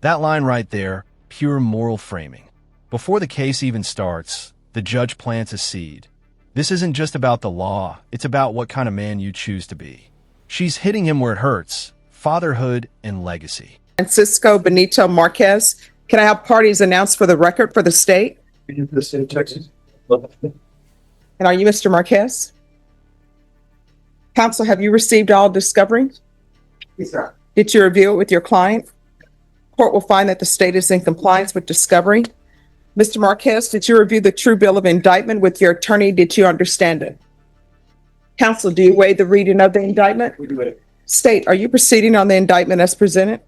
That line right there, pure moral framing. Before the case even starts, the judge plants a seed. This isn't just about the law, it's about what kind of man you choose to be. She's hitting him where it hurts, fatherhood and legacy. Francisco Bonito Marquez. Can I have parties announced for the record for the state? The state of Texas. And are you Mr. Marquez? Counsel, have you received all discovery? Yes, sir. Did you review it with your client? Court will find that the state is in compliance with discovery. Mr. Marquez, did you review the true bill of indictment with your attorney? Did you understand it? Counsel, do you waive the reading of the indictment? We do it. State, are you proceeding on the indictment as presented?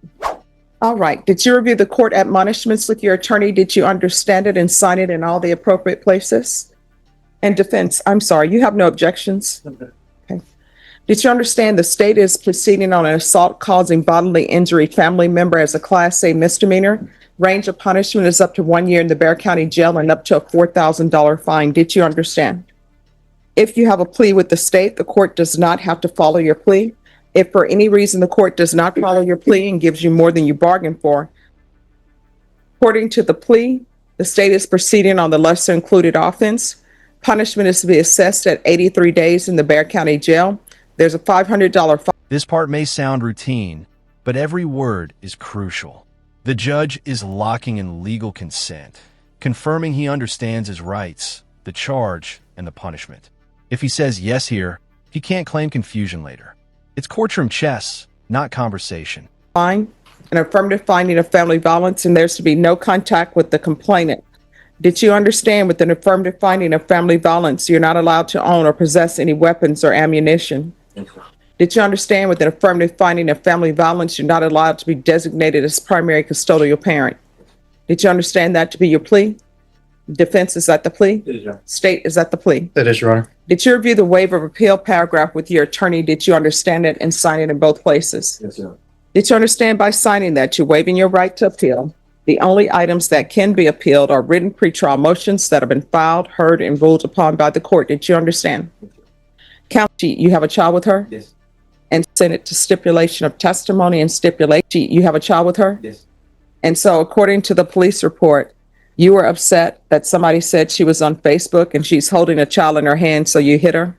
All right. Did you review the court admonishments with your attorney? Did you understand it and sign it in all the appropriate places? And defense, I'm sorry, you have no objections? Okay. Did you understand the state is proceeding on an assault causing bodily injury family member as a Class A misdemeanor? Range of punishment is up to 1 year in the Bexar County Jail and up to a $4,000 fine. Did you understand? If you have a plea with the state, the court does not have to follow your plea. If for any reason the court does not follow your plea and gives you more than you bargained for, according to the plea, the state is proceeding on the lesser included offense. Punishment is to be assessed at 83 days in the Bexar County Jail. There's a $500 fine. This part may sound routine, but every word is crucial. The judge is locking in legal consent, confirming he understands his rights, the charge, and the punishment. If he says yes here, he can't claim confusion later. It's courtroom chess, not conversation. Fine, an affirmative finding of family violence, and there's to be no contact with the complainant. Did you understand with an affirmative finding of family violence, you're not allowed to own or possess any weapons or ammunition? Did you understand with an affirmative finding of family violence, you're not allowed to be designated as primary custodial parent? Did you understand that to be your plea? Defense, is that the plea? State, is that the plea? That is, Your Honor. Did you review the waiver of appeal paragraph with your attorney? Did you understand it and sign it in both places? Yes, sir. Did you understand by signing that you're waiving your right to appeal? The only items that can be appealed are written pretrial motions that have been filed, heard, and ruled upon by the court. Did you understand? County, you have a child with her? Yes. And send it to stipulation of testimony and stipulation. You have a child with her? Yes. And so according to the police report, you were upset that somebody said she was on Facebook and she's holding a child in her hand, so you hit her?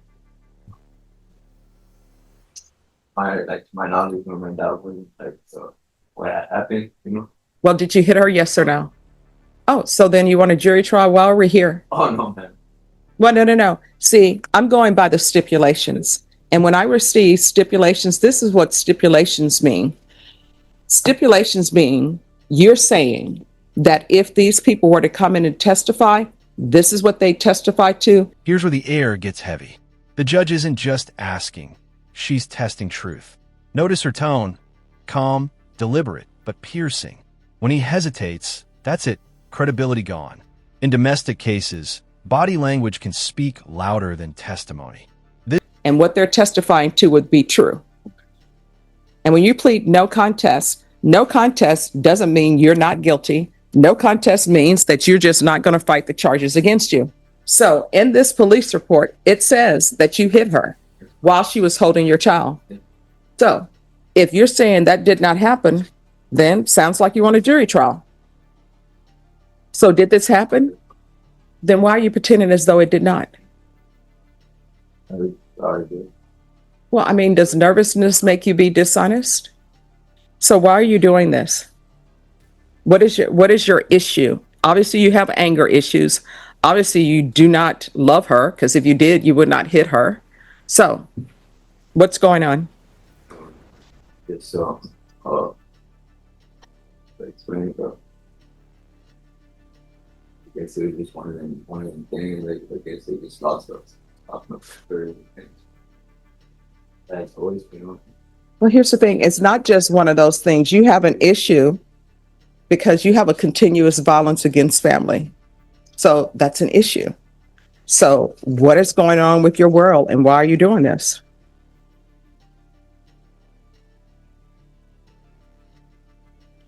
My knowledge from my dad was so what happened, Well, did you hit her, yes or no? Oh, so then you want a jury trial while we're here? Oh no, man. Well, no. See, I'm going by the stipulations. And when I receive stipulations, this is what stipulations mean. Stipulations mean you're saying that if these people were to come in and testify, this is what they testify to. Here's where the air gets heavy. The judge isn't just asking, she's testing truth. Notice her tone, calm, deliberate, but piercing. When he hesitates, that's it, credibility gone. In domestic cases, body language can speak louder than testimony. And what they're testifying to would be true. And when you plead no contest doesn't mean you're not guilty. No contest means that you're just not going to fight the charges against you. So in this police report, it says that you hit her while she was holding your child. So if you're saying that did not happen, then sounds like you want a jury trial. So did this happen? Then why are you pretending as though it did not? Well, I mean, does nervousness make you be dishonest? So why are you doing this? What is your issue? Obviously, you have anger issues. Obviously, you do not love her, because if you did, you would not hit her. So what's going on? It's explain it. I guess it was just one of them things. I guess they just lost us. That's always been on. Well, here's the thing. It's not just one of those things. You have an issue because you have a continuous violence against family. So that's an issue. So what is going on with your world and why are you doing this?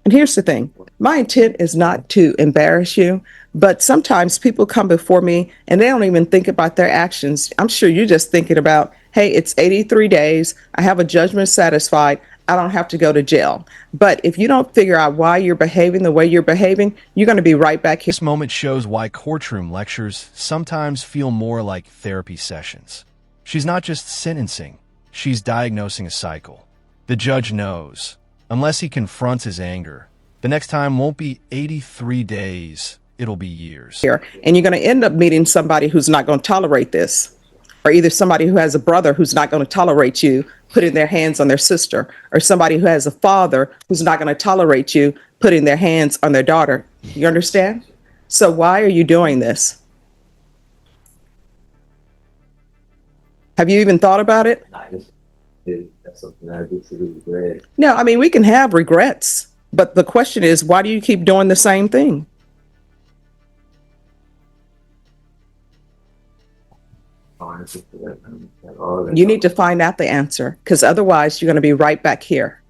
And here's the thing. My intent is not to embarrass you, but sometimes people come before me and they don't even think about their actions. I'm sure you're just thinking about, hey, it's 83 days. I have a judgment satisfied. I don't have to go to jail. But if you don't figure out why you're behaving the way you're behaving, you're going to be right back here. This moment shows why courtroom lectures sometimes feel more like therapy sessions. She's not just sentencing, she's diagnosing a cycle. The judge knows, unless he confronts his anger, the next time won't be 83 days, it'll be years. And you're going to end up meeting somebody who's not going to tolerate this, or either somebody who has a brother who's not going to tolerate you putting their hands on their sister, or somebody who has a father who's not going to tolerate you putting their hands on their daughter. You understand? So why are you doing this? Have you even thought about it? I just that's something I do to regret. No, I mean, we can have regrets, but the question is, why do you keep doing the same thing? You need to find out the answer, because otherwise you're going to be right back here.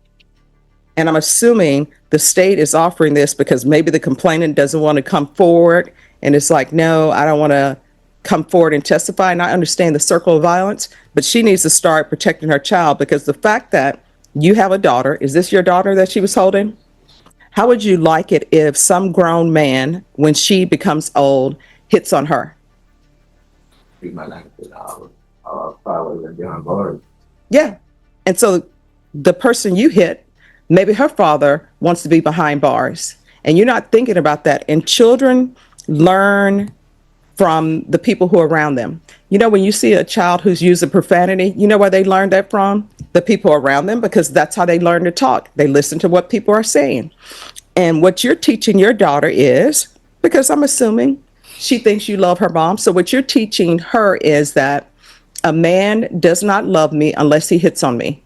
And I'm assuming the state is offering this because maybe the complainant doesn't want to come forward, and it's like, no, I don't want to come forward and testify. And I understand the circle of violence, but she needs to start protecting her child, because the fact that you have a daughter, is this your daughter that she was holding? How would you like it if some grown man, when she becomes old, hits on her? Probably behind bars. Yeah. And so the person you hit, maybe her father wants to be behind bars, and you're not thinking about that. And children learn from the people who are around them. You know, when you see a child who's using profanity, you know where they learned that from? The people around them, because that's how they learn to talk. They listen to what people are saying. And what you're teaching your daughter is, because I'm assuming she thinks you love her mom. So what you're teaching her is that a man does not love me unless he hits on me.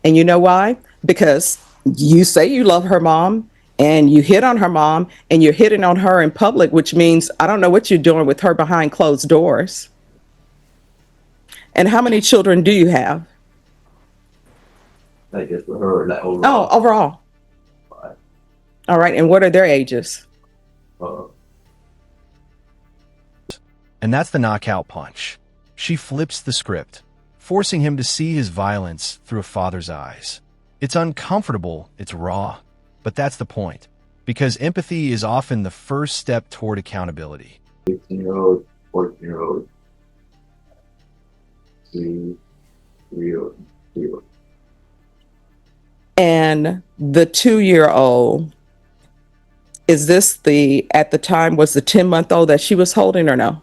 And you know why? Because you say you love her mom, and you hit on her mom, and you're hitting on her in public, which means I don't know what you're doing with her behind closed doors. And how many children do you have? Like just with her, like overall. Oh, overall. But, All right. And what are their ages? And that's the knockout punch. She flips the script, forcing him to see his violence through a father's eyes. It's uncomfortable, it's raw, but that's the point, because empathy is often the first step toward accountability. 15-year-old, 14-year-old, 3-year-old, 3-year-old. And the 2-year-old, is this at the time, was the 10-month-old that she was holding, or no?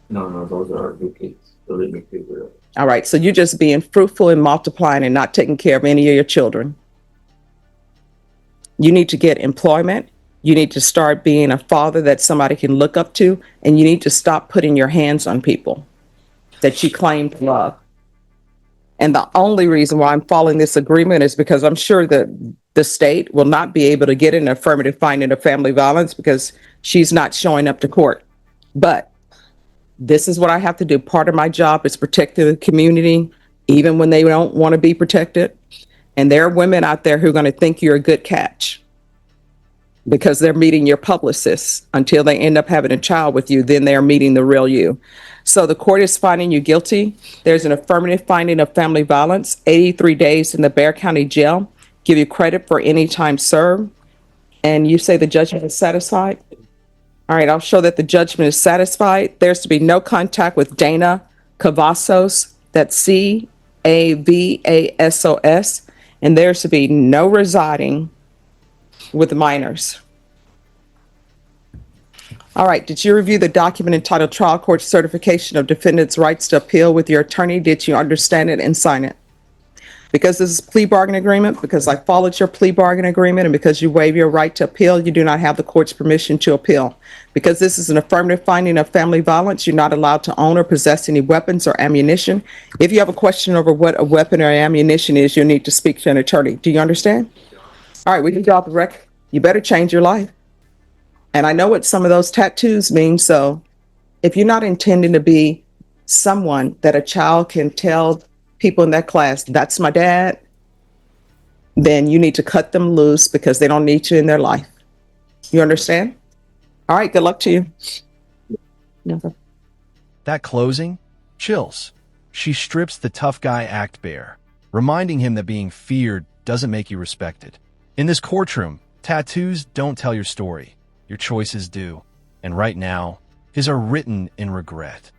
No, those are new kids. Those are new kids. All right. So you're just being fruitful and multiplying and not taking care of any of your children. You need to get employment. You need to start being a father that somebody can look up to. And you need to stop putting your hands on people that you claim to love. And the only reason why I'm following this agreement is because I'm sure that the state will not be able to get an affirmative finding of family violence because she's not showing up to court. But this is what I have to do. Part of my job is protecting the community, even when they don't want to be protected. And there are women out there who are going to think you're a good catch because they're meeting your publicists until they end up having a child with you. Then they're meeting the real you. So the court is finding you guilty. There's an affirmative finding of family violence, 83 days in the Bexar County Jail, give you credit for any time served. And you say the judgment is satisfied? All right, I'll show that the judgment is satisfied. There's to be no contact with Dana Cavazos, that's Cavasos, and there's to be no residing with minors. All right, did you review the document entitled Trial Court Certification of Defendant's Rights to Appeal with your attorney? Did you understand it and sign it? Because this is a plea bargain agreement, because I followed your plea bargain agreement, and because you waive your right to appeal, you do not have the court's permission to appeal. Because this is an affirmative finding of family violence, you're not allowed to own or possess any weapons or ammunition. If you have a question over what a weapon or ammunition is, you'll need to speak to an attorney. Do you understand? All right, we can drop the record. You better change your life. And I know what some of those tattoos mean, so if you're not intending to be someone that a child can tell people in that class, that's my dad, then you need to cut them loose because they don't need you in their life. You understand? All right, good luck to you. That closing? Chills. She strips the tough guy act bare, reminding him that being feared doesn't make you respected. In this courtroom, tattoos don't tell your story. Your choices do. And right now, his are written in regret.